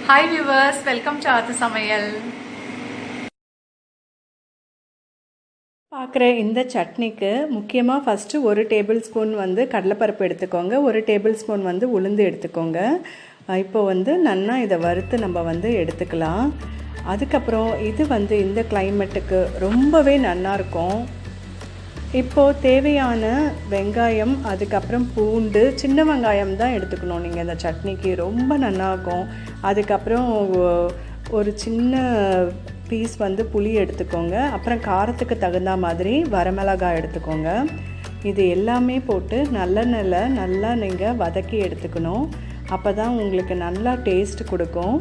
Hi viewers, welcome to aathusamayal. பார்க்குற இந்த சட்னிக்கு முக்கியமாக ஃபஸ்ட்டு 1 டேபிள் ஸ்பூன் கடலைப்பருப்பு எடுத்துக்கோங்க, 1 டேபிள் ஸ்பூன் உளுந்து எடுத்துக்கோங்க. இப்போ நன்னா இதை வறுத்து நம்ம எடுத்துக்கலாம். அதுக்கப்புறம் இது இந்த கிளைமேட்டுக்கு ரொம்பவே நல்லாயிருக்கும். இப்போது தேவையான வெங்காயம், அதுக்கப்புறம் பூண்டு, சின்ன வெங்காயம் தான் எடுத்துக்கணும் நீங்கள் இந்த சட்னிக்கு, ரொம்ப நல்லாயிருக்கும். அதுக்கப்புறம் ஒரு சின்ன பீஸ் புளி எடுத்துக்கோங்க. அப்புறம் காரத்துக்கு தகுந்த மாதிரி வரமிளகாய் எடுத்துக்கோங்க. இது எல்லாமே போட்டு நல்லா நீங்கள் வதக்கி எடுத்துக்கணும். அப்போ தான் உங்களுக்கு நல்லா டேஸ்ட் கொடுக்கும்.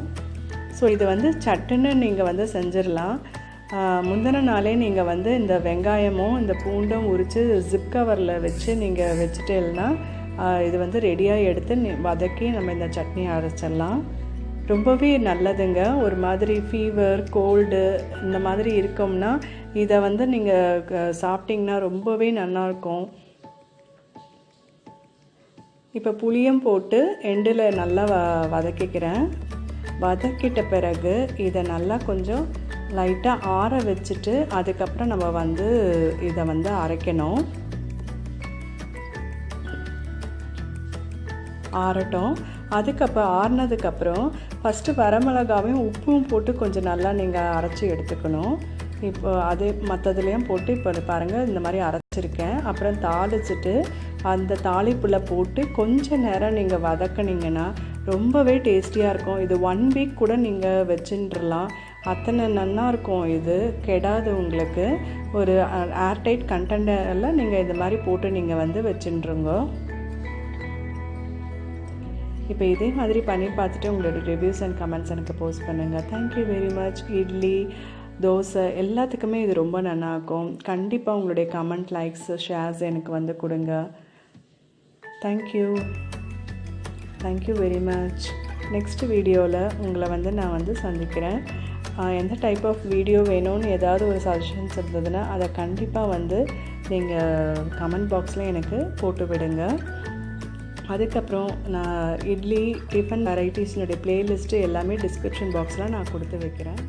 ஸோ இது சட்டுன்னு நீங்கள் செஞ்சிடலாம். முந்தின நாளே நீங்கள் இந்த வெங்காயமும் இந்த பூண்டும் உரித்து ஜிப் கவரில் வச்சு நீங்கள் வச்சுட்டேன்னா இது ரெடியாக எடுத்து வதக்கி நம்ம இந்த சட்னி அரைச்சிடலாம். ரொம்பவே நல்லதுங்க. ஒரு மாதிரி ஃபீவர், கோல்டு இந்த மாதிரி இருக்கோம்னா இதை நீங்கள் சாப்பிட்டிங்கன்னா ரொம்பவே நல்லாயிருக்கும். இப்போ புளியும் போட்டு எண்டில் நல்லா வதக்கிக்கிறேன். வதக்கிட்ட பிறகு இதை நல்லா கொஞ்சம் லைட்டாக ஆற வச்சுட்டு அதுக்கப்புறம் நம்ம இதை அரைக்கணும். ஆறட்டும். அதுக்கப்புறம் ஆறினதுக்கப்புறம் ஃபஸ்ட்டு வரமிளகாவையும் உப்பும் போட்டு கொஞ்சம் நல்லா நீங்கள் அரைச்சி எடுத்துக்கணும். இப்போ அது மற்றதுலேயும் போட்டு இப்போ பாருங்கள் இந்த மாதிரி அரைச்சிருக்கேன். அப்புறம் தாளிச்சிட்டு அந்த தாளிப்பில் போட்டு கொஞ்சம் நேரம் நீங்கள் வதக்கினீங்கன்னா ரொம்பவே டேஸ்டியாக இருக்கும். இது 1 வீக் கூட நீங்கள் வச்சுட்டுலாம், அத்தனை நல்லாயிருக்கும். இது கெடாது உங்களுக்கு. ஒரு ஏர்டைட் கண்டெய்னரில் நீங்கள் இது மாதிரி போட்டு நீங்கள் வச்சுட்டுருங்க. இப்போ இதே மாதிரி பண்ணி பார்த்துட்டு உங்களோட ரிவ்யூஸ் அண்ட் கமெண்ட்ஸ் எனக்கு போஸ்ட் பண்ணுங்கள். Thank you very much. Idli, dosa எல்லாத்துக்குமே இது ரொம்ப நல்லாயிருக்கும். கண்டிப்பாக உங்களுடைய கமெண்ட், லைக்ஸ், ஷேர்ஸ் எனக்கு கொடுங்க. Thank you very much. நெக்ஸ்ட் வீடியோவில் உங்களை நான் சந்திக்கிறேன். எந்த டைப் ஆஃப் வீடியோ வேணும்னு ஏதாவது ஒரு சஜஷன்ஸ் இருந்ததுன்னா அதை கண்டிப்பாக நீங்கள் கமெண்ட் பாக்ஸில் எனக்கு போட்டு விடுங்க. அதுக்கப்புறம் நான் இட்லி, டிஃபன் வெரைட்டிஸ்னுடைய ப்ளேலிஸ்ட்டு எல்லாமே டிஸ்கிரிப்ஷன் பாக்ஸில் நான் கொடுத்து வைக்கிறேன்.